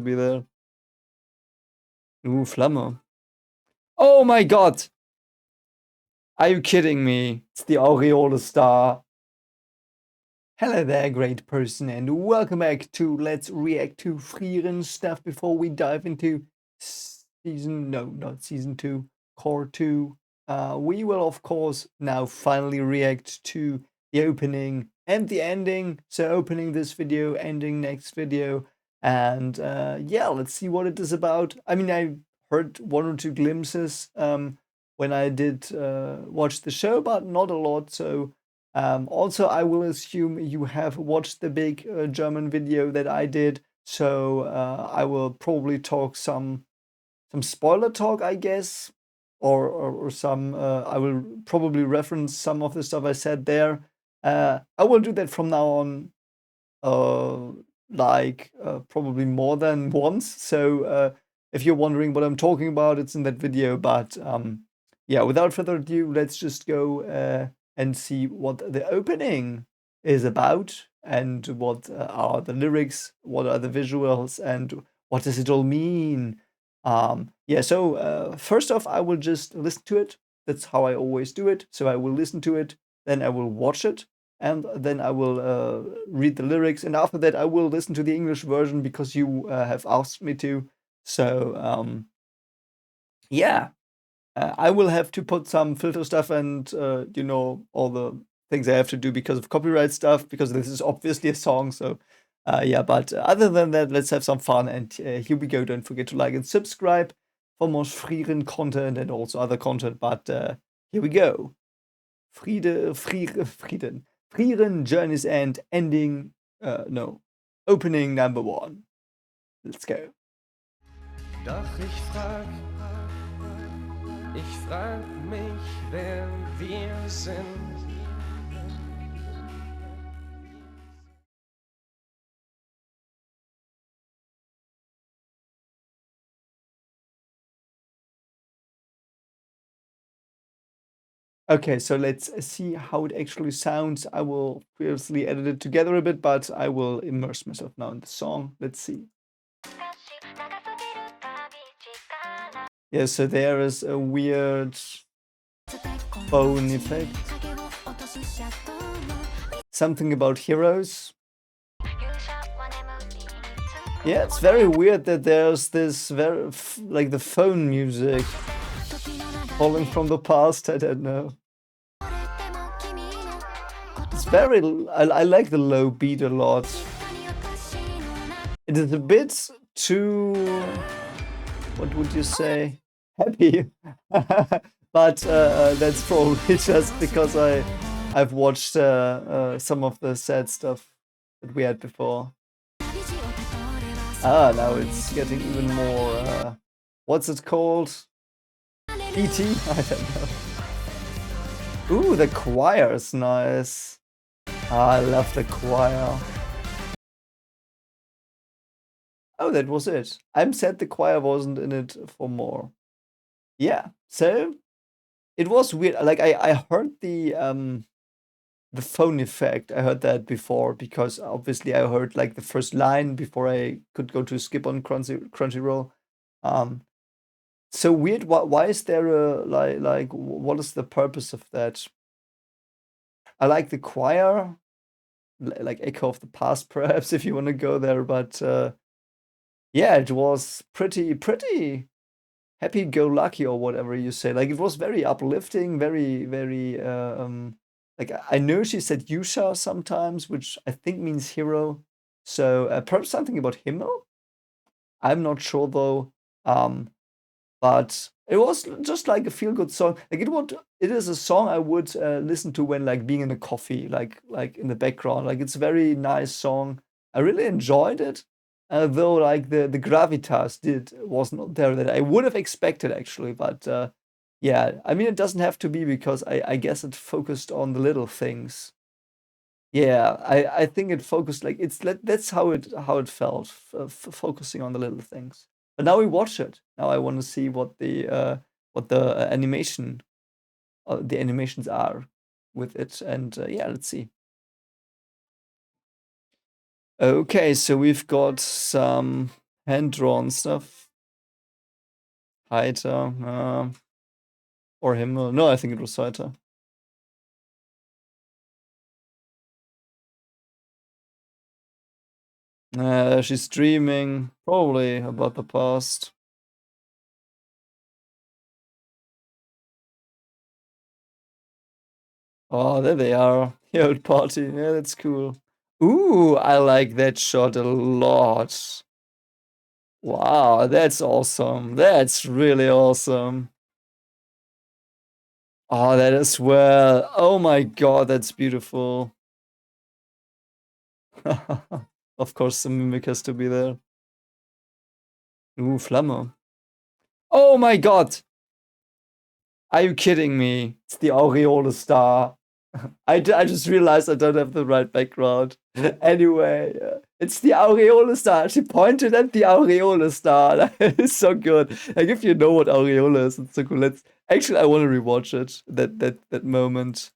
Be there. Ooh, Flamme. Oh my god! Are you kidding me? It's the Aureole star. Hello there, great person, and welcome back to Let's React to Frieren stuff before we dive into not season 2, core 2. We will, of course, now finally react to the opening and the ending. So, opening this video, ending next video. And yeah, let's see what it is about. I mean, I heard one or two glimpses when I did watch the show, but not a lot. So, also, I will assume you have watched the big German video that I did. So, I will probably talk some spoiler talk, I guess, or some. I will probably reference some of the stuff I said there. I will do that from now on, probably more than once. So if you're wondering what I'm talking about, it's in that video. But yeah, without further ado, let's just go and see what the opening is about and what are the lyrics, what are the visuals, and what does it all mean. Yeah, so first off, I will just listen to it. That's how I always do it. So I will listen to it, then I will watch it, and then I will read the lyrics. And after that, I will listen to the English version because you have asked me to. So yeah, I will have to put some filter stuff and all the things I have to do because of copyright stuff, because this is obviously a song. So yeah, but other than that, let's have some fun. And here we go. Don't forget to like and subscribe for more Frieren content and also other content. But here we go. Frieren. Frieren, Journey's End, ending, no, opening number 1. Let's go. Doch ich frag mich, wer wir sind. Okay, so let's see how it actually sounds. I will previously edit it together a bit, but I will immerse myself now in the song. Let's see. Yeah, so there is a weird phone effect. Something about heroes. Yeah, it's very weird that there's this like the phone music falling from the past. I don't know. It's very. I like the low beat a lot. It is a bit too. What would you say? Happy. But that's probably just because I've watched some of the sad stuff that we had before. Ah, now it's getting even more. What's it called? E.T.? I don't know. Ooh, the choir is nice. Ah, I love the choir. Oh, that was it. I'm sad the choir wasn't in it for more. Yeah, so it was weird. Like I heard the phone effect. I heard that before because obviously I heard like the first line before I could go to skip on Crunchyroll. So weird. Why is there a like what is the purpose of that? I like the choir, like Echo of the Past, perhaps if you want to go there. But yeah, it was pretty happy-go-lucky or whatever you say. Like it was very uplifting, very like I know she said Yuusha sometimes, which I think means hero. So perhaps something about Himmel. I'm not sure though. But it was just like a feel-good song. Like it is a song I would listen to when like being in a coffee, like in the background. Like it's a very nice song. I really enjoyed it. Though like the gravitas was not there that I would have expected actually. But yeah, I mean it doesn't have to be because I guess it focused on the little things. Yeah, I think it focused like that's how it felt, focusing on the little things. But now we watch it. Now I want to see what the animations are with it, and yeah, let's see. Okay, so we've got some Hand-drawn stuff. Heiter, or Himmel. No, I think it was Heiter. She's dreaming, probably about the past. Oh, there they are. The old party. Yeah, that's cool. Ooh, I like that shot a lot. Wow, that's awesome. That's really awesome. Oh, that as well. Oh my god, that's beautiful. Of course, the mimic has to be there. Ooh, Flamme. Oh my god! Are you kidding me? It's the Aureole star. I just realized I don't have the right background. Anyway, it's the Aureole star. She pointed at the Aureole star. That is so good. Like if you know what Aureole is, it's so cool. Actually, I want to rewatch it. That moment.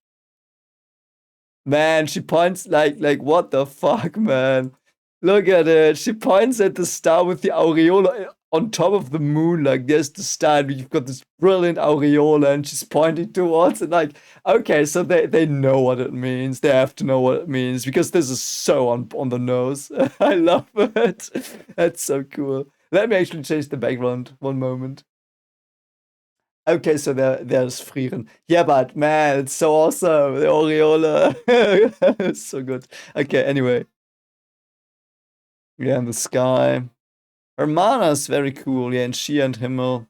Man, she points like what the fuck, man. Look at it. She points at the star with the aureole on top of the moon. Like there's the star, and you've got this brilliant aureole, and she's pointing towards it. Like, okay, so they know what it means. They have to know what it means because this is so on the nose. I love it. That's so cool. Let me actually change the background. One moment. Okay, so there's Frieren. Yeah, but man, it's so awesome. The Aureole. It's so good. Okay, anyway. Yeah, in the sky. Her mana is very cool. Yeah, and she and Himmel.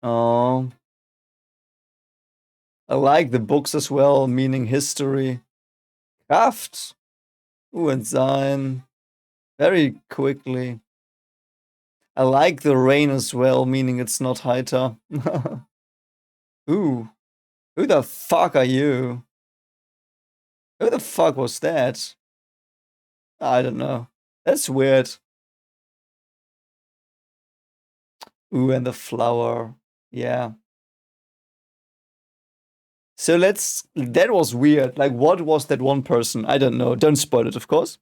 Oh. I like the books as well, meaning history. Kraft. Ooh, and Sein. Very quickly. I like the rain as well, meaning it's not Heiter. Ooh. Who the fuck are you? Who the fuck was that? I don't know. That's weird. Ooh, and the flower. Yeah. So that was weird. Like, what was that one person? I don't know. Don't spoil it, of course.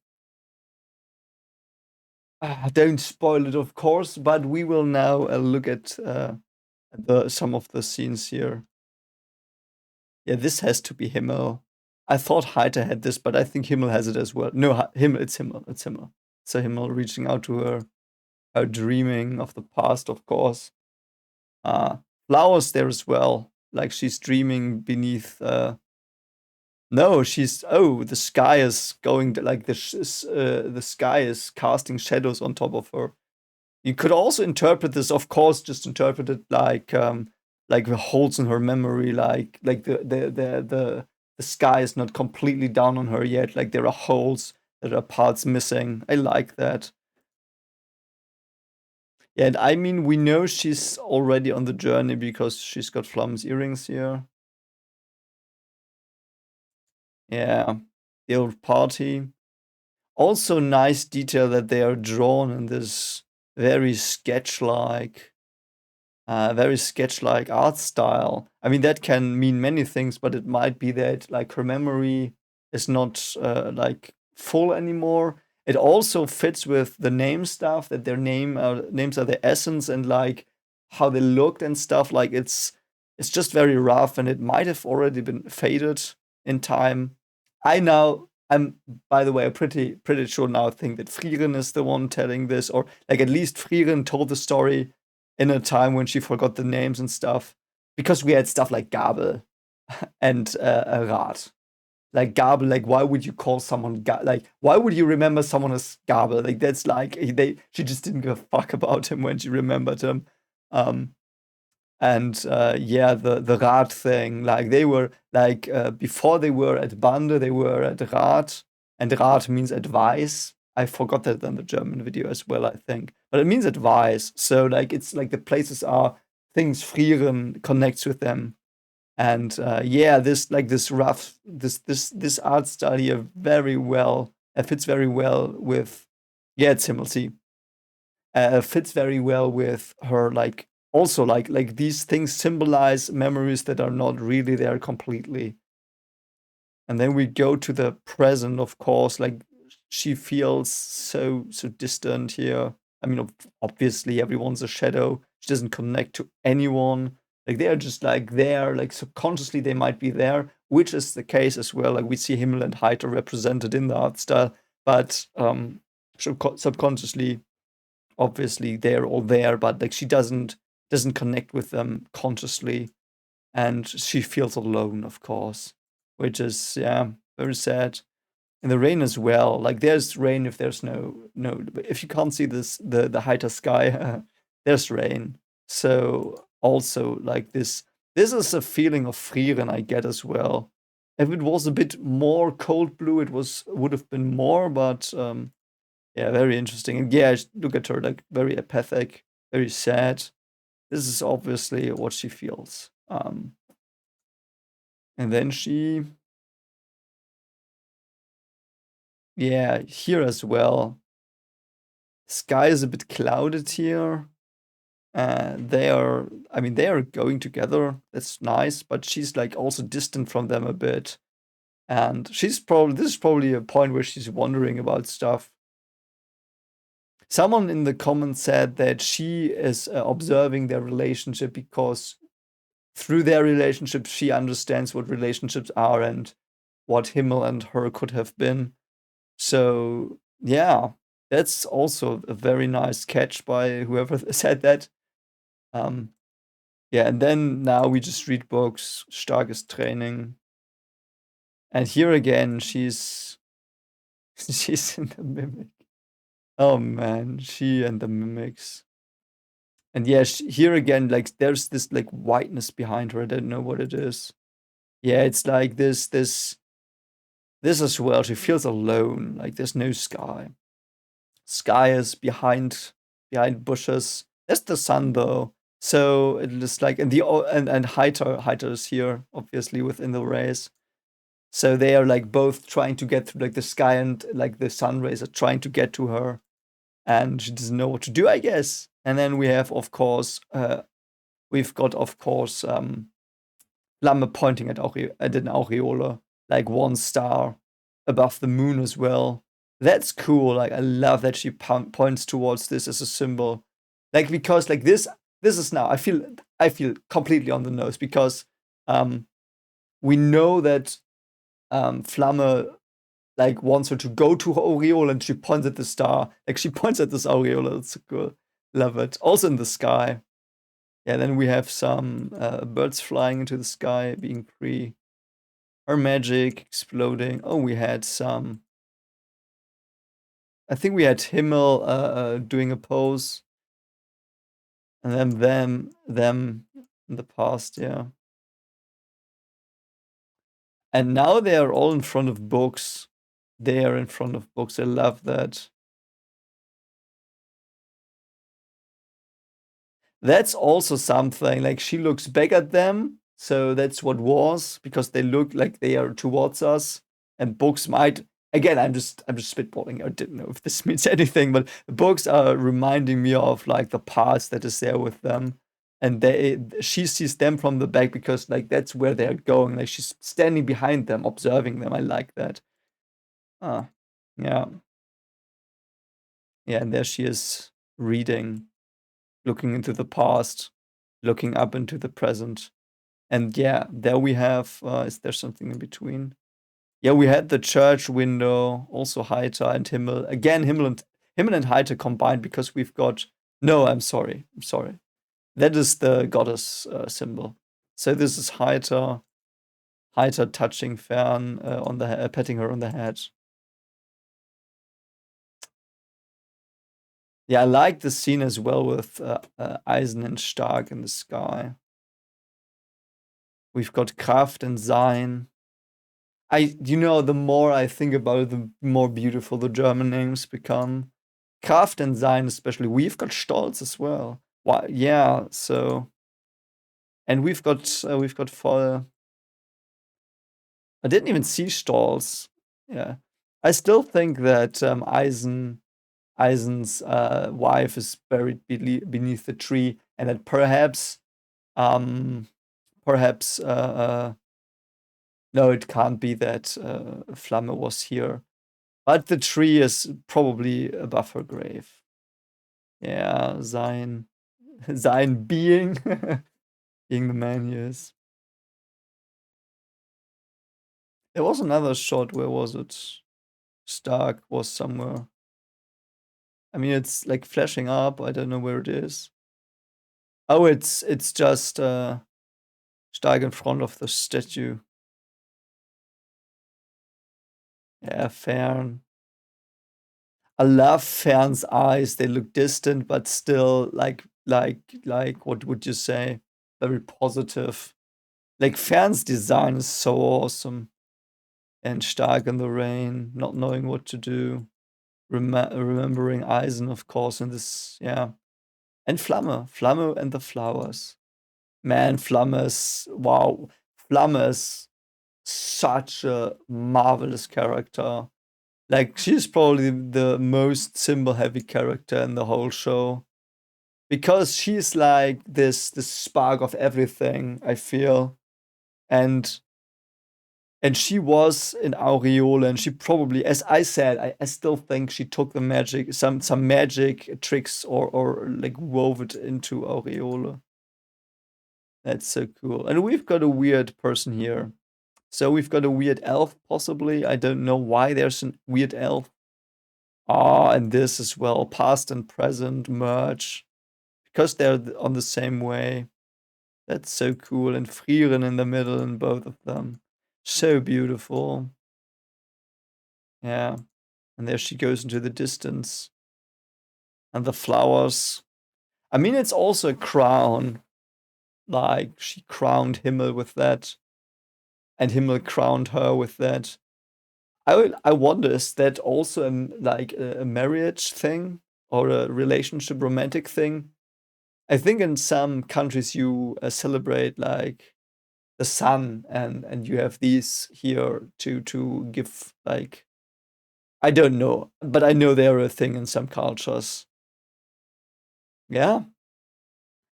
Don't spoil it, of course. But we will now look at some of the scenes here. Yeah, this has to be Himmel. I thought Heiter had this, but I think Himmel has it as well. No, Himmel. It's Himmel. It's Himmel. So Himmel reaching out to her dreaming of the past, of course. Flowers there as well. Like she's dreaming beneath. No, the sky is going like the sky is casting shadows on top of her. You could also interpret this, of course, just interpret it like the holes in her memory, like the sky is not completely down on her yet. Like there are holes, there are parts missing. I like that. Yeah, and I mean, we know she's already on the journey because she's got Flam's earrings here. Yeah, the old party. Also, nice detail that they are drawn in this very sketch-like art style. I mean, that can mean many things, but it might be that like her memory is not like full anymore. It also fits with the name stuff that their names are the essence and like how they looked and stuff. Like it's just very rough, and it might have already been faded in time. I'm by the way pretty sure now think that Frieren is the one telling this, or like at least Frieren told the story in a time when she forgot the names and stuff, because we had stuff like Gabel and Rat. Like Gabel, like why would you call someone like why would you remember someone as Gabel? Like that's like she just didn't give a fuck about him when she remembered him. Um, and yeah, the Rat thing, like they were like before they were at Bande, they were at Rat, and Rat means advice. I forgot that in the German video as well, I think, but it means advice. So like it's like the places are things Frieren connects with them, and yeah, this rough this art style here very well. It fits very well with yeah, it's Himmel fits very well with her like also like these things symbolize memories that are not really there completely. And then we go to the present, of course, like she feels so distant here. I mean, obviously everyone's a shadow. She doesn't connect to anyone. Like they're just like there, like subconsciously they might be there, which is the case as well. Like we see Himmel and Heiter represented in the art style, but subconsciously, obviously they're all there, but like she doesn't connect with them consciously, and she feels alone, of course, which is very sad. And the rain as well. Like there's rain if there's if you can't see the heighter sky, there's rain. So also like this is a feeling of Frieren I get as well. If it was a bit more cold blue, it would have been more, but yeah, very interesting. And yeah, look at her, like very apathic, very sad. This is obviously what she feels. And then yeah, here as well. Sky is a bit clouded here. I mean, they are going together. That's nice, but she's like also distant from them a bit. And this is probably a point where she's wondering about stuff. Someone in the comments said that she is observing their relationship because through their relationship, she understands what relationships are and what Himmel and her could have been. So, yeah, that's also a very nice catch by whoever said that. Yeah, and then now we just read books, starkes Training. And here again, she's she's in the mimic. Oh man, she and the mimics. And yeah, here again, like there's this like whiteness behind her. I don't know what it is. Yeah, it's like this as well. She feels alone. Like there's no sky. Sky is behind bushes. There's the sun though. So it is like and Heiter is here, obviously, within the rays. So they are like both trying to get through like the sky, and like the sun rays are trying to get to her, and she doesn't know what to do, I guess. And then we have, of course, Flamme pointing at an aureole, like one star above the moon as well. That's cool. Like I love that she points towards this as a symbol, like because like this is now I feel completely on the nose because we know that Flamme like wants her to go to her aureole, and she points at the star. Like she points at this aureole. That's so cool. Love it. Also in the sky. Yeah, then we have some birds flying into the sky, being free. Her magic exploding. Oh, we had some. I think we had Himmel doing a pose, and then them in the past. Yeah. And now they are all in front of books. They are in front of books. I love that. That's also something. Like she looks back at them, so that's what was, because they look like they are towards us. And books might, again, I'm just spitballing. I didn't know if this means anything, but books are reminding me of like the past that is there with them. And she sees them from the back because like that's where they're going. Like she's standing behind them, observing them. I like that. Ah, yeah. Yeah, and there she is reading, looking into the past, looking up into the present. And yeah, there we have, is there something in between? Yeah, we had the church window, also Heiter and Himmel. Again, Himmel and Heiter combined because we've got, no, I'm sorry. That is the goddess symbol. So this is Heiter touching Fern on the head, patting her on the head. Yeah, I like the scene as well with Eisen and Stark in the sky. We've got Kraft and Sein. The more I think about it, the more beautiful the German names become. Kraft and Sein, especially. We've got Stolz as well. Why? Yeah. So, and we've got Voll. I didn't even see Stolz. Yeah. I still think that Eisen's wife is buried beneath the tree, and that um, perhaps no, it can't be that Flamme was here. But the tree is probably above her grave. Yeah, sein being, being the man he is. There was another shot. Where was it? Stark was somewhere. I mean, it's like flashing up. I don't know where it is. Oh, it's just Stark in front of the statue. Yeah, Fern. I love Fern's eyes. They look distant, but still like what would you say? Very positive. Like Fern's design is so awesome. And Stark in the rain, not knowing what to do. Remembering Eisen, of course, in this, yeah. And Flamme and the flowers. Man, Flamme's, wow. Flamme's such a marvelous character. Like, she's probably the most symbol-heavy character in the whole show. Because she's like this spark of everything, I feel. And she was in Aureole, and she probably, as I said, I still think she took the magic, some magic tricks or like wove it into Aureole. That's so cool. And we've got a weird person here. So we've got a weird elf, possibly. I don't know why there's a weird elf. Ah, and this as well, past and present merge. Because they're on the same way. That's so cool. And Frieren in the middle in both of them. So beautiful. Yeah. And there she goes into the distance. And the flowers. I mean, it's also a crown. Like, she crowned Himmel with that. And Himmel crowned her with that. I wonder, is that also like a marriage thing? Or a relationship romantic thing? I think in some countries you celebrate like the sun, and you have these here to give, like, I don't know, but I know they're a thing in some cultures. Yeah.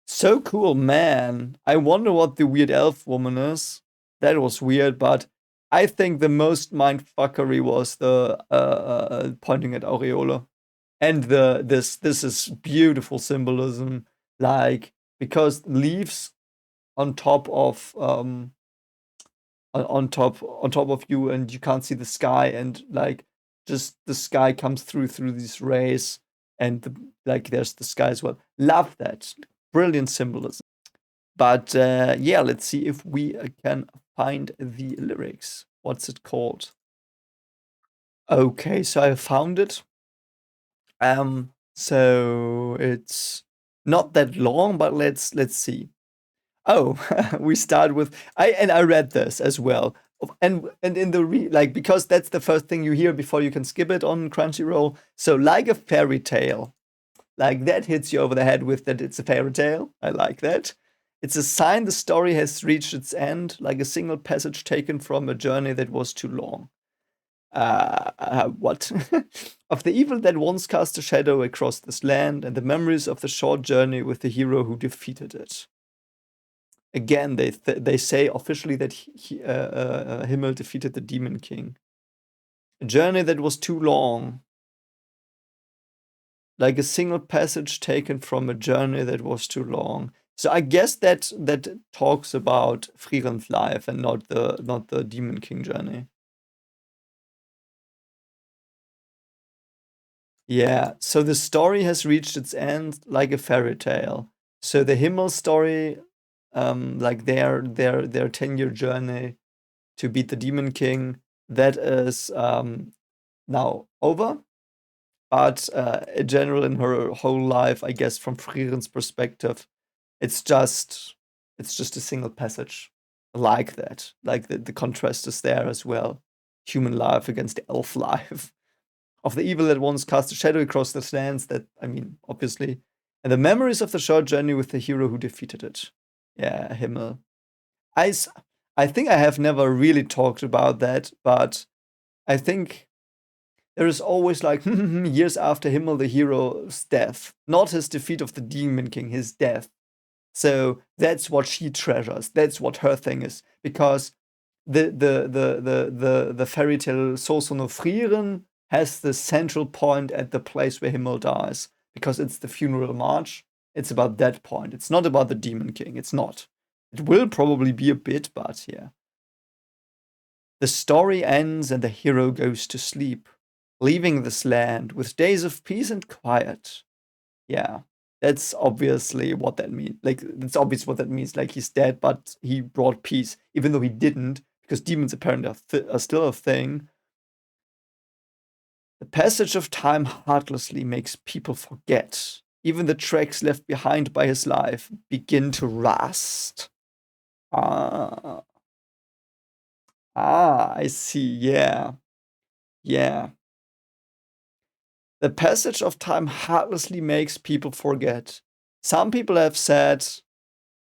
So cool, man. I wonder what the weird elf woman is. That was weird, but I think the most mindfuckery was the pointing at Aureole. And this is beautiful symbolism, like, because leaves on top of on top of you, and you can't see the sky, and like just the sky comes through these rays, and like there's the sky as well. Love that. Brilliant symbolism. But yeah, let's see if we can find the lyrics. What's it called? Okay, so I found it. So it's not that long, but let's see. Oh, we start with I read this as well. And in the like, because that's the first thing you hear before you can skip it on Crunchyroll. So like a fairy tale. Like that hits you over the head with that it's a fairy tale. I like that. It's a sign the story has reached its end, like a single passage taken from a journey that was too long. What? Of the evil that once cast a shadow across this land, and the memories of the short journey with the hero who defeated it. Again, they say officially that Himmel defeated the Demon King. A journey that was too long. Like a single passage taken from a journey that was too long. So I guess that talks about Frieren's life and not the Demon King journey. Yeah, so the story has reached its end like a fairy tale. So the Himmel story, like their 10-year journey to beat the Demon King, that is now over. But in general, in her whole life, I guess from Frieren's perspective, it's just a single passage like that. Like the contrast is there as well. Human life against the elf life. Of the evil that once cast a shadow across the lands, that, I mean, obviously. And the memories of the short journey with the hero who defeated it. Yeah, Himmel. I think I have never really talked about that, but I think there is always like years after Himmel the hero's death, not his defeat of the Demon King, his death. So that's what she treasures. That's what her thing is, because the fairy tale Soso no Frieren has the central point at the place where Himmel dies, because it's the funeral march. It's about that point. It's not about the Demon King. It's not. It will probably be a bit, but yeah. The story ends and the hero goes to sleep, leaving this land with days of peace and quiet. Yeah, that's obviously what that means. Like, it's obvious what that means. Like, he's dead, but he brought peace, even though he didn't, because demons apparently are still a thing. The passage of time heartlessly makes people forget. Even the tracks left behind by his life begin to rust. I see. Yeah. Yeah. The passage of time heartlessly makes people forget. Some people have said,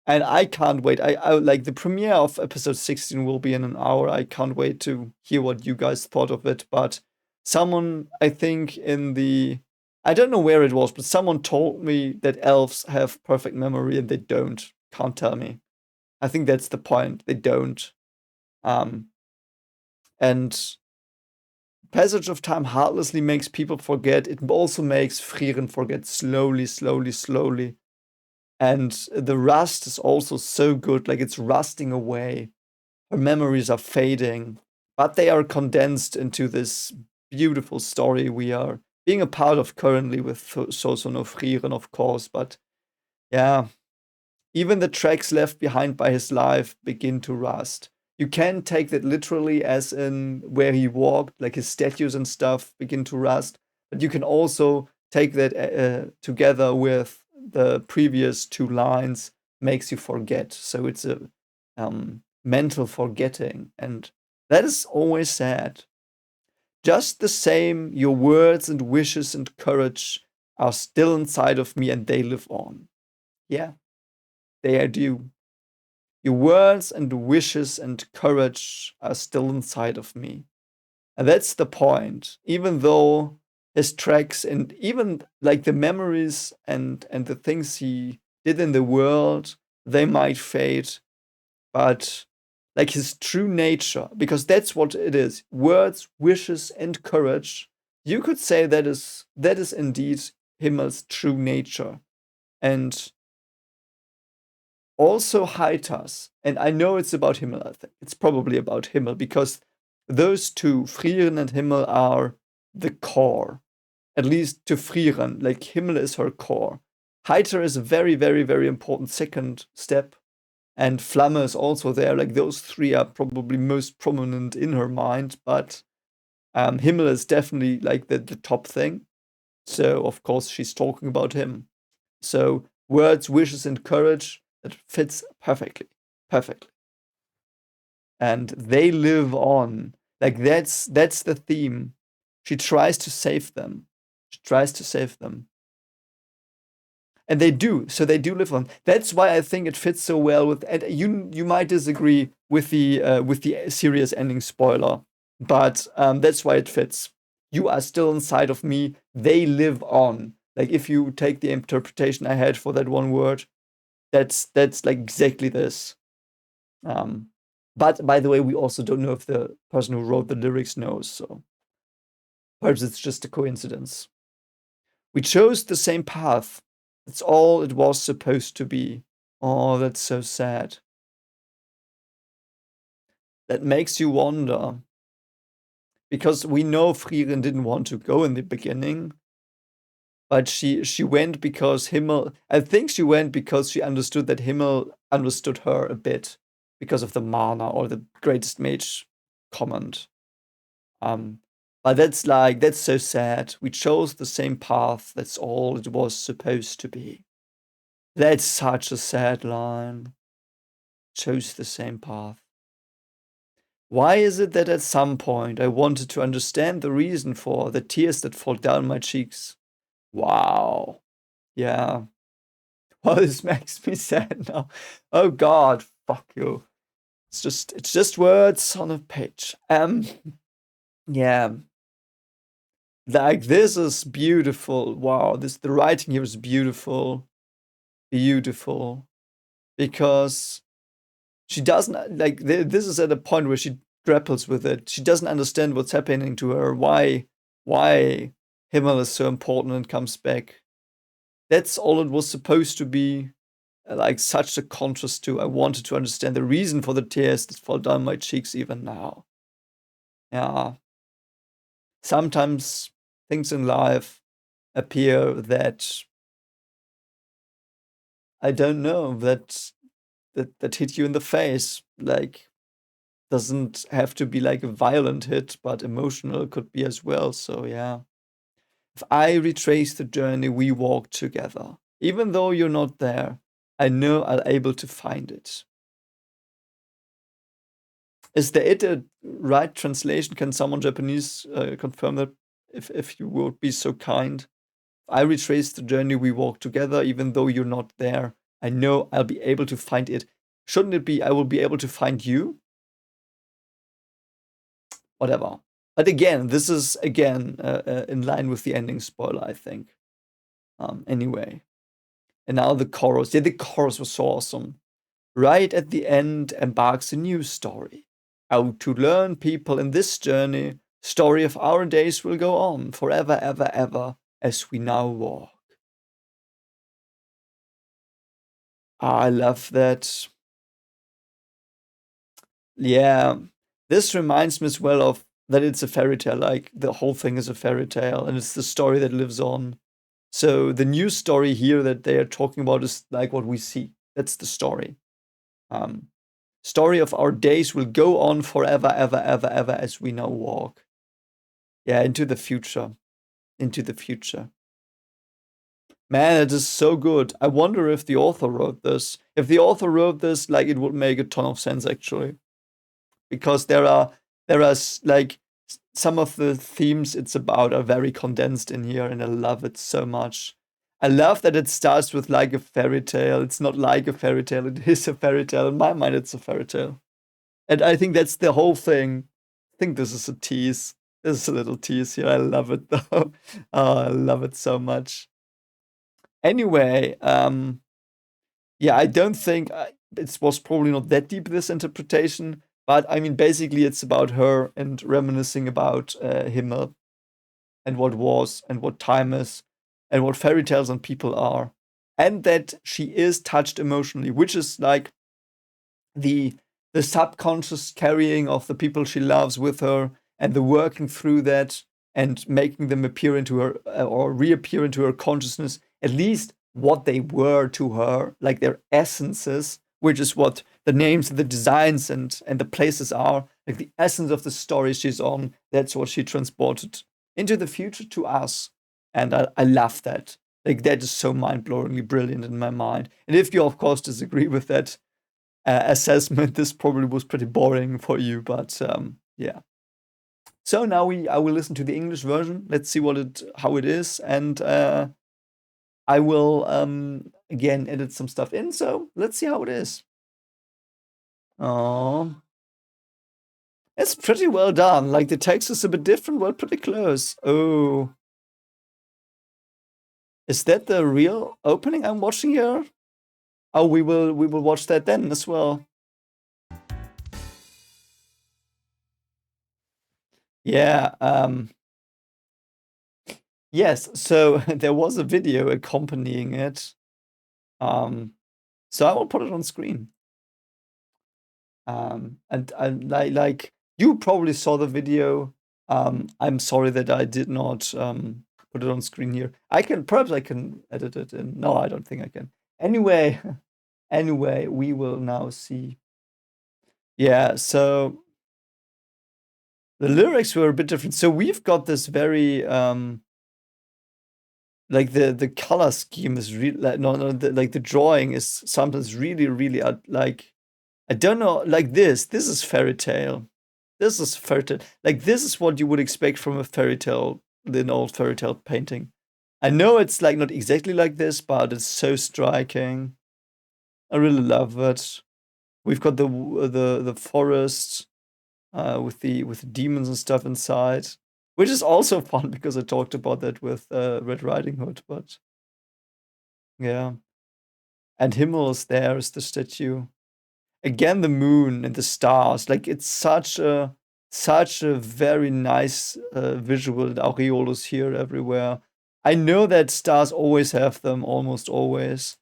and I can't wait. I like the premiere of episode 16 will be in an hour. I can't wait to hear what you guys thought of it. But someone, I think, I don't know where it was, but someone told me that elves have perfect memory and they don't. Can't tell me. I think that's the point. They don't. And passage of time heartlessly makes people forget. It also makes Frieren forget slowly, slowly, slowly. And the rust is also so good, like it's rusting away. Her memories are fading, but they are condensed into this beautiful story we are being a part of currently with Soso no Frieren, of course. But yeah, even the tracks left behind by his life begin to rust. You can take that literally as in where he walked, like his statues and stuff begin to rust, but you can also take that together with the previous two lines, makes you forget. So it's a mental forgetting, and that is always sad. Just the same, your words and wishes and courage are still inside of me and they live on. Yeah, they are due. Your words and wishes and courage are still inside of me. And that's the point. Even though his tracks and even like the memories and the things he did in the world, they might fade, but like his true nature, because that's what it is. Words, wishes, and courage. You could say that is indeed Himmel's true nature. And also Haitas, and I know it's about Himmel, I think. It's probably about Himmel, because those two, Frieren and Himmel, are the core. At least to Frieren, like Himmel is her core. Heiter is a very, very, very important second step. And Flamme is also there. Like those three are probably most prominent in her mind, but Himmel is definitely like the top thing. So of course she's talking about him. So words, wishes, and courage, that fits perfectly. Perfectly. And they live on. Like that's the theme. She tries to save them. She tries to save them. And they do. So they do live on. That's why I think it fits so well with. And you might disagree with the serious ending spoiler, but that's why it fits. You are still inside of me. They live on. Like if you take the interpretation I had for that one word, that's like exactly this. But by the way, we also don't know if the person who wrote the lyrics knows. So perhaps it's just a coincidence. We chose the same path. That's all it was supposed to be. Oh, that's so sad. That makes you wonder. Because we know Frieren didn't want to go in the beginning, but she went because Himmel. I think she went because she understood that Himmel understood her a bit because of the mana or the greatest mage comment. But that's so sad. We chose the same path. That's all it was supposed to be. That's such a sad line. Chose the same path. Why is it that at some point I wanted to understand the reason for the tears that fall down my cheeks? Wow. Yeah. Well, this makes me sad now. Oh God, fuck you. It's just words on a page. Yeah. Like this is beautiful. Wow, the writing here is beautiful. Beautiful. Because she doesn't like this is at a point where she grapples with it. She doesn't understand what's happening to her. Why why Himmel is so important and comes back. That's all it was supposed to be. Like such a contrast to. I wanted to understand the reason for the tears that fall down my cheeks even now. Yeah. Sometimes things in life appear that I don't know that hit you in the face. Like doesn't have to be like a violent hit, but emotional could be as well. So yeah. If I retrace the journey we walked together, even though you're not there, I know I'll able to find it. Is there it a right translation? Can someone Japanese confirm that if you would be so kind? If I retrace the journey we walked together, even though you're not there, I know I'll be able to find it. Shouldn't it be I will be able to find you? Whatever. But again, this is again in line with the ending spoiler, I think. Anyway. And now the chorus. Yeah, the chorus was so awesome. Right at the end embarks a new story. How to learn people in this journey, story of our days will go on forever, ever, ever, as we now walk. I love that. Yeah, this reminds me as well of that it's a fairy tale. Like the whole thing is a fairy tale, and it's the story that lives on. So the new story here that they are talking about is like what we see. That's the story. Um, story of our days will go on forever, ever, ever, ever as we now walk. Yeah, into the future. Into the future. Man, it is so good. I wonder if the author wrote this. If the author wrote this, like it would make a ton of sense actually. Because there are like some of the themes it's about are very condensed in here, and I love it so much. I love that it starts with like a fairy tale. It's not like a fairy tale, it is a fairy tale. In my mind, it's a fairy tale. And I think that's the whole thing. I think this is a tease. This is a little tease here. I love it though. Oh, I love it so much. Anyway, yeah, I don't think it was probably not that deep, this interpretation, but I mean, basically, it's about her and reminiscing about Himmel and what was and what time is and what fairy tales and people are, and that she is touched emotionally, which is like the the subconscious carrying of the people she loves with her and the working through that and making them appear into her or reappear into her consciousness, at least what they were to her, like their essences, which is what the names and the designs and the places are, like the essence of the story she's on. That's what she transported into the future to us, and I love that. Like that is so mind-blowingly brilliant in my mind. And if you, of course, disagree with that, assessment, this probably was pretty boring for you, but yeah. So now I will listen to the English version. Let's see how it is, and I will again edit some stuff in. So let's see how it is. Oh, it's pretty well done. Like the text is a bit different, well, pretty close. Oh, is that the real opening I'm watching here? Oh, we will watch that then as well. Yeah. Yes. So there was a video accompanying it. So I will put it on screen. And like you probably saw the video. I'm sorry that I did not put it on screen here. Perhaps I can edit it in. No, I don't think I can. Anyway, anyway, we will now see. Yeah, so the lyrics were a bit different. So we've got this very like the color scheme is really like like the drawing is sometimes really like I don't know, like this is fairy tale. This is fairy tale. Like this is what you would expect from a fairy tale, an old fairy tale painting. I know it's like not exactly like this, but it's so striking. I really love it. We've got the forest with the demons and stuff inside, which is also fun because I talked about that with Red Riding Hood. But yeah, and Himmel is there as the statue. Again, the moon and the stars. Like it's such a such a very nice visual, and aureoles here everywhere. I know that stars always have them, almost always.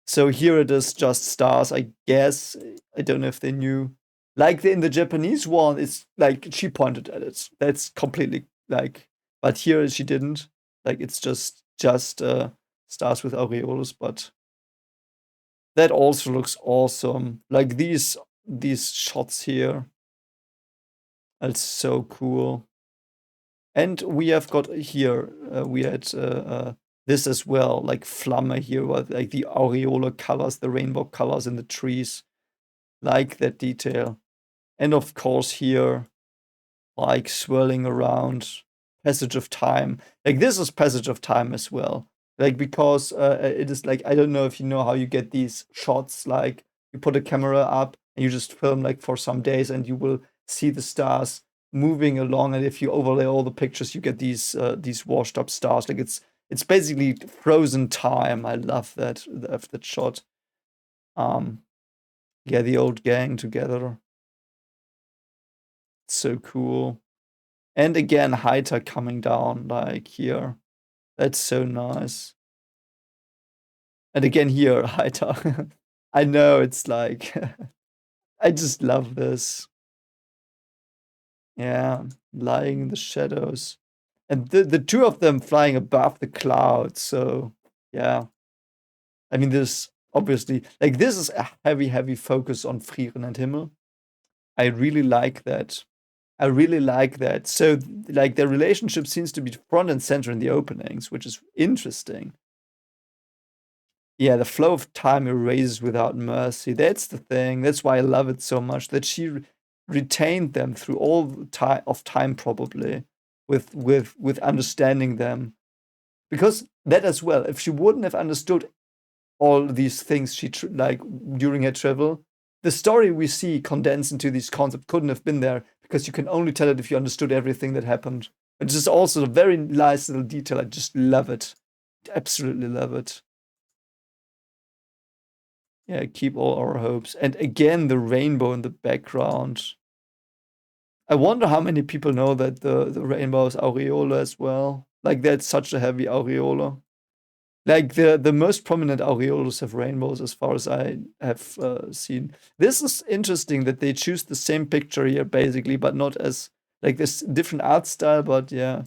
So here it is just stars, I guess. I don't know if they knew. Like in the Japanese one, it's like she pointed at it. That's completely like, but here she didn't. Like it's just stars with aureoles, but that also looks awesome. Like these shots here. That's so cool. And we have got here, we had this as well, like Flamme here, with like the aureola colors, the rainbow colors in the trees, like that detail. And of course here, like swirling around, passage of time. Like this is passage of time as well. Like because it is like, I don't know if you know how you get these shots, like you put a camera up and you just film like for some days and you will see the stars moving along, and if you overlay all the pictures you get these washed up stars. Like it's basically frozen time. I love that shot. Yeah, the old gang together. It's so cool. And again, Haita coming down like here. That's so nice. And again here, Haita. I know it's like I just love this. Yeah, lying in the shadows. And the two of them flying above the clouds. So yeah. I mean, this obviously, like this is a heavy focus on Frieren and Himmel. I really like that. I really like that. So, like, their relationship seems to be front and center in the openings, which is interesting. Yeah, the flow of time erases without mercy. That's the thing. That's why I love it so much. That she retained them through all the time, probably, with understanding them. Because that as well, if she wouldn't have understood all these things like during her travel, the story we see condensed into these concepts couldn't have been there, because you can only tell it if you understood everything that happened. It's just also a very nice little detail. I just love it. Absolutely love it. Yeah, keep all our hopes. And again, the rainbow in the background. I wonder how many people know that the rainbow is aureola as well. Like that's such a heavy aureola. Like the most prominent aureoles have rainbows, as far as I have seen. This is interesting that they choose the same picture here, basically, but not as like this different art style. But yeah,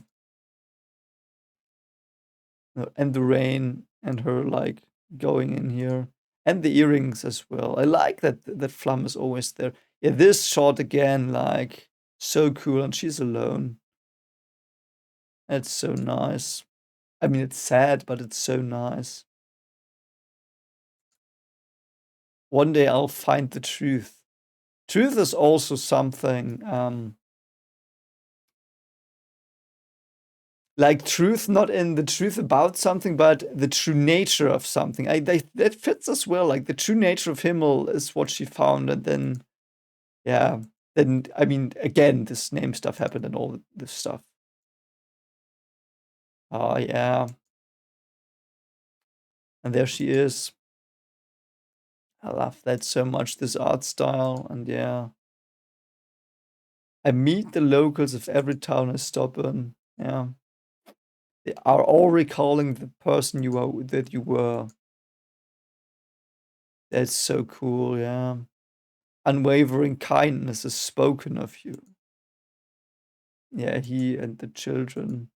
and the rain and her like going in here, and the earrings as well. I like that Flamme is always there. Yeah, this shot again, like so cool, and she's alone. It's so nice. I mean, it's sad, but it's so nice. One day I'll find the truth. Truth is also something, like truth, not in the truth about something, but the true nature of something. That fits as well. Like the true nature of Himmel is what she found, and then yeah, then I mean, again, this name stuff happened and all this stuff. Oh yeah, and there she is. I love that so much, this art style, and yeah. I meet the locals of every town I stop in. Yeah. They are all recalling the person that you were. That's so cool, yeah. Unwavering kindness is spoken of you. Yeah, he and the children.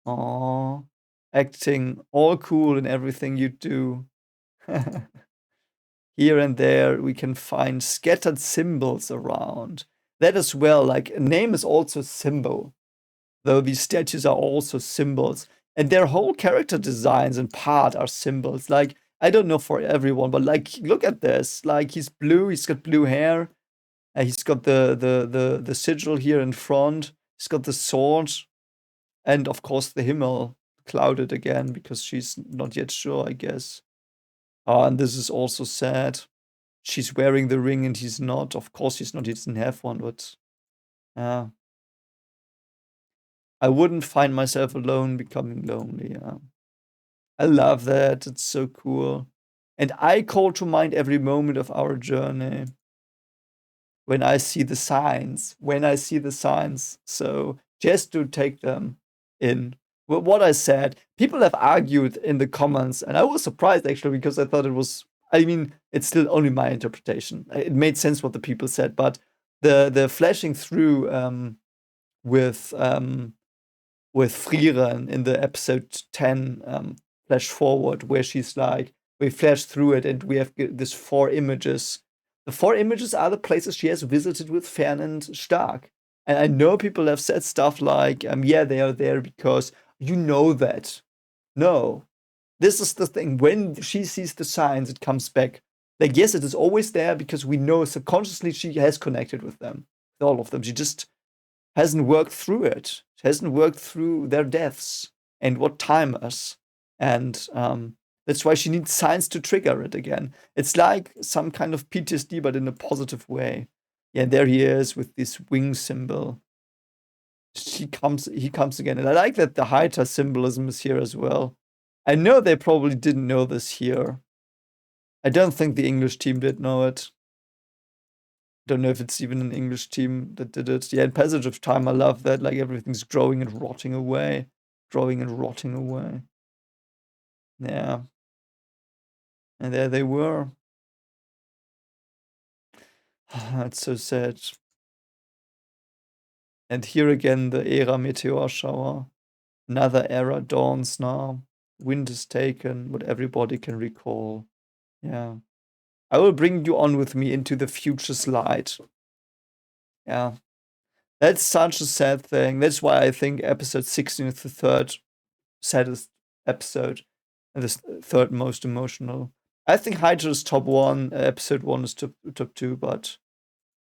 Aww. Acting all cool in everything you do. Here and there, we can find scattered symbols around. That as well, like a name is also a symbol, though these statues are also symbols. And their whole character designs and part are symbols. Like, I don't know for everyone, but like, look at this. Like, he's blue, he's got blue hair. He's got the sigil here in front. He's got the sword. And of course, the Himmel clouded again because she's not yet sure, I guess. And this is also sad. She's wearing the ring and he's not. Of course, he's not. He doesn't have one, but yeah. I wouldn't find myself alone becoming lonely. Yeah. I love that. It's so cool. And I call to mind every moment of our journey. when I see the signs. When I see the signs. So just to take them in. What I said, people have argued in the comments, and I was surprised actually because I thought it was. I mean, it's still only my interpretation. It made sense what the people said, but the flashing through with Frieren in the episode 10 flash forward, where she's like, we flash through it and we have this 4 images. The 4 images are the places she has visited with Fern and Stark. And I know people have said stuff like, yeah, they are there because you know that. No. This is the thing. When she sees the signs, it comes back. Like, yes, it is always there because we know subconsciously she has connected with them, with all of them. She just hasn't worked through it. She hasn't worked through their deaths and what time us. And that's why she needs signs to trigger it again. It's like some kind of PTSD, but in a positive way. Yeah, there he is with this wing symbol. He comes again. And I like that the Hydra symbolism is here as well. I know they probably didn't know this here. I don't think the English team did know it. Don't know if it's even an English team that did it. Yeah, in Passage of Time, I love that. Like, everything's growing and rotting away. Growing and rotting away. Yeah. And there they were. It's so sad. And here again, the era meteor shower. Another era dawns now. Wind is taken, what everybody can recall. Yeah. I will bring you on with me into the future's light. Yeah. That's such a sad thing. That's why I think episode 16 is the third saddest episode and the third most emotional. I think Hydra is top 1, episode 1 is top 2, but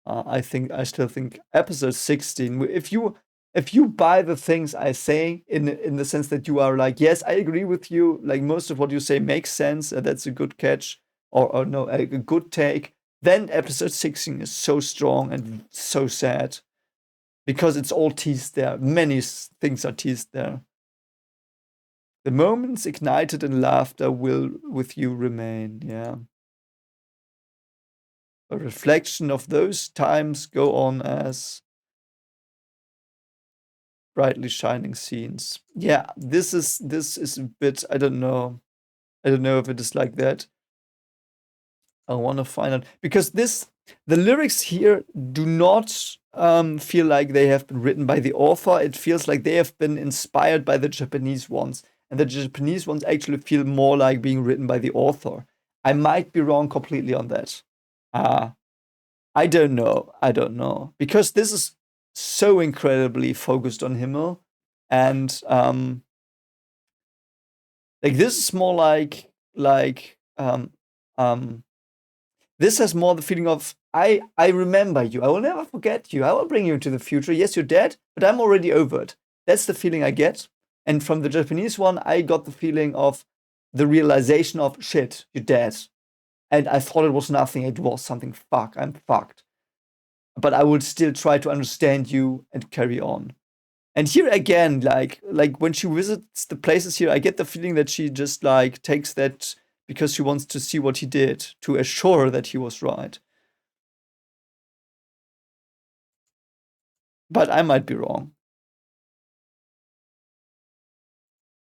I still think episode 16, if you buy the things I say in the sense that you are like, yes, I agree with you, like most of what you say makes sense, that's a good catch, or no, a good take, then episode 16 is so strong and so sad because it's all teased there. Many things are teased there. The moments ignited in laughter will with you remain. Yeah. A reflection of those times go on as brightly shining scenes. Yeah, this is a bit, I don't know. I don't know if it is like that. I want to find out because the lyrics here do not feel like they have been written by the author. It feels like they have been inspired by the Japanese ones, and the Japanese ones actually feel more like being written by the author. I might be wrong completely on that. I don't know. I don't know because this is so incredibly focused on Himmel, and like this is more like this has more the feeling of I remember you. I will never forget you. I will bring you into the future. Yes, you're dead, but I'm already over it. That's the feeling I get. And from the Japanese one, I got the feeling of the realization of shit, you're dead. And I thought it was nothing. It was something. Fuck, I'm fucked. But I would still try to understand you and carry on. And here again, like when she visits the places here, I get the feeling that she just like takes that because she wants to see what he did to assure that he was right. But I might be wrong.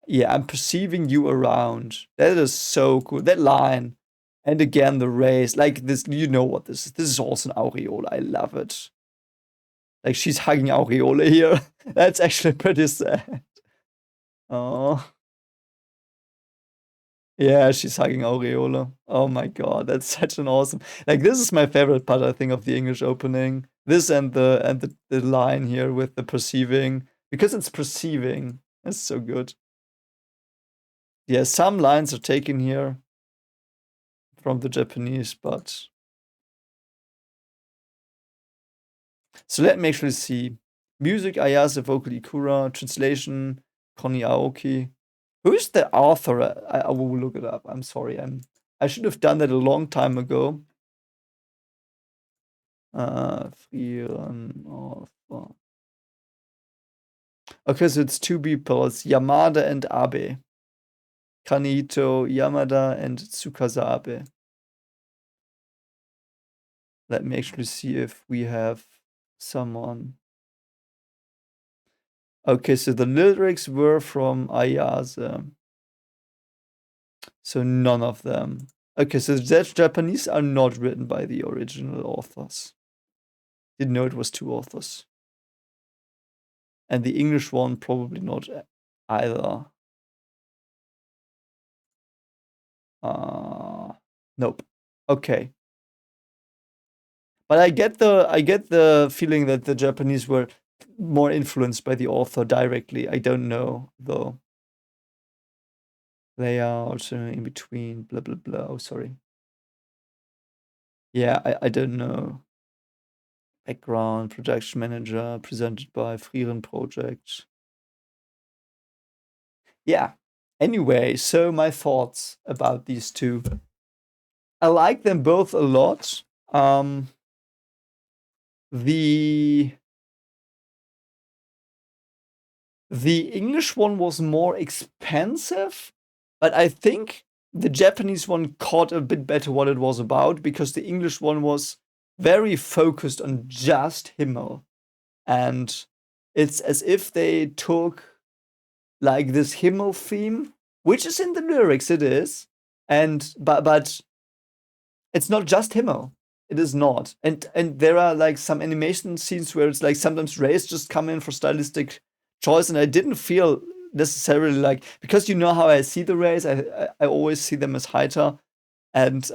Yeah, I'm perceiving you around. That is so cool. That line. And again, the race. Like this, you know what this is. This is also an aureole. I love it. Like she's hugging aureole here. That's actually pretty sad. Oh. Yeah, she's hugging aureole. Oh my god, that's such an awesome. Like this is my favorite part, I think, of the English opening. This and the line here with the perceiving, because it's perceiving. It's so good. Yeah, some lines are taken here from the Japanese, but so let me actually see. Music Ayase, vocal Ikura, translation Koni Aoki. Who is the author? I will look it up. I'm sorry. I should have done that a long time ago. Frieren author. Okay, so it's 2 people. It's Yamada and Abe. Kanito, Yamada, and Tsukasa Abe. Let me actually see if we have someone. Okay, so the lyrics were from Ayase. So none of them. Okay, so the Japanese are not written by the original authors. Didn't know it was 2 authors. And the English one probably not either. Nope. Okay. But I get the feeling that the Japanese were more influenced by the author directly. I don't know though. They are also in between. Blah blah blah. Oh, sorry. Yeah, I don't know. Background, production manager, presented by Frieren Project. Yeah. Anyway, so my thoughts about these two. I like them both a lot. The English one was more expensive, but I think the Japanese one caught a bit better what it was about, because the English one was very focused on just Himmel. And it's as if they took like this Himmel theme, which is in the lyrics, it is, and but it's not just Himmel. It is not. And there are like some animation scenes where it's like sometimes rays just come in for stylistic choice, and I didn't feel necessarily like, because you know how I see the rays, I always see them as Haita. And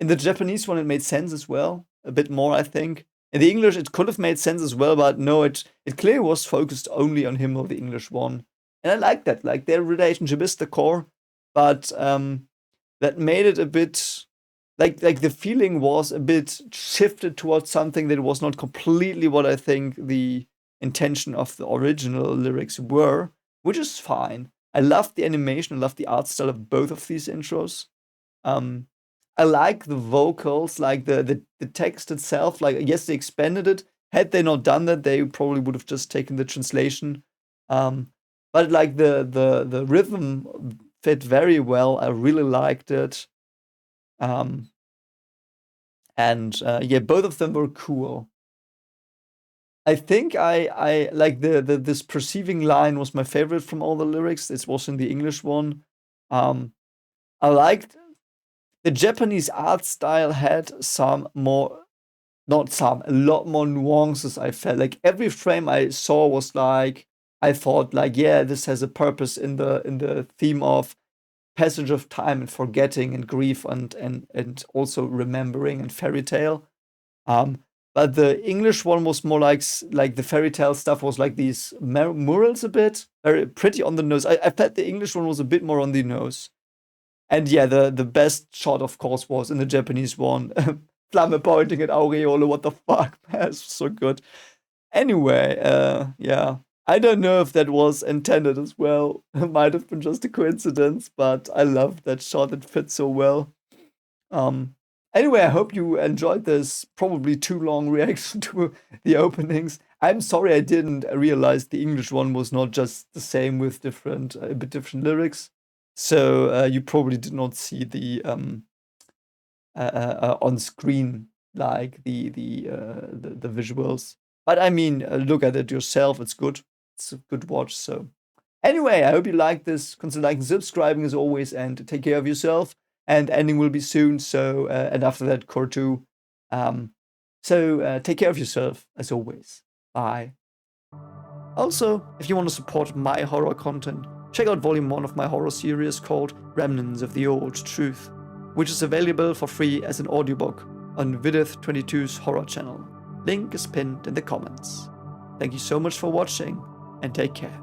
in the Japanese one, it made sense as well, a bit more, I think. In the English, it could have made sense as well, but no, it clearly was focused only on Himmel, the English one. And I like that. Like, their relationship is the core, but that made it a bit like the feeling was a bit shifted towards something that was not completely what I think the intention of the original lyrics were, which is fine. I love the animation, I love the art style of both of these intros. I like the vocals, like the text itself. Like, yes, they expanded it. Had they not done that, they probably would have just taken the translation. But like the rhythm fit very well. I really liked it. And yeah, both of them were cool. I think I like this perceiving line was my favorite from all the lyrics. This was in the English one. I liked the Japanese art style had some more, not some, a lot more nuances. I felt like every frame I saw was like, I thought like, yeah, this has a purpose in the theme of passage of time and forgetting and grief and also remembering and fairy tale. But the English one was more like the fairy tale stuff was like these murals a bit, very pretty on the nose. I felt the English one was a bit more on the nose. And yeah, the best shot, of course, was in the Japanese one. Flamme pointing at Aureole, what the fuck, man, it's so good. Anyway, yeah. I don't know if that was intended as well. It might have been just a coincidence, but I love that shot. It fits so well. Anyway, I hope you enjoyed this probably too long reaction to the openings. I'm sorry I didn't realize the English one was not just the same with different, a bit different lyrics. So you probably did not see the on screen like the visuals. But I mean, look at it yourself. It's good. It's a good watch. So anyway, I hope you like this. Consider liking, subscribing as always, and take care of yourself. And ending will be soon. So and after that, core 2. So take care of yourself as always. Bye. Also, if you want to support my horror content, check out volume 1 of my horror series called Remnants of the Old Truth, which is available for free as an audiobook on Vidith22's horror channel. Link is pinned in the comments. Thank you so much for watching, and take care.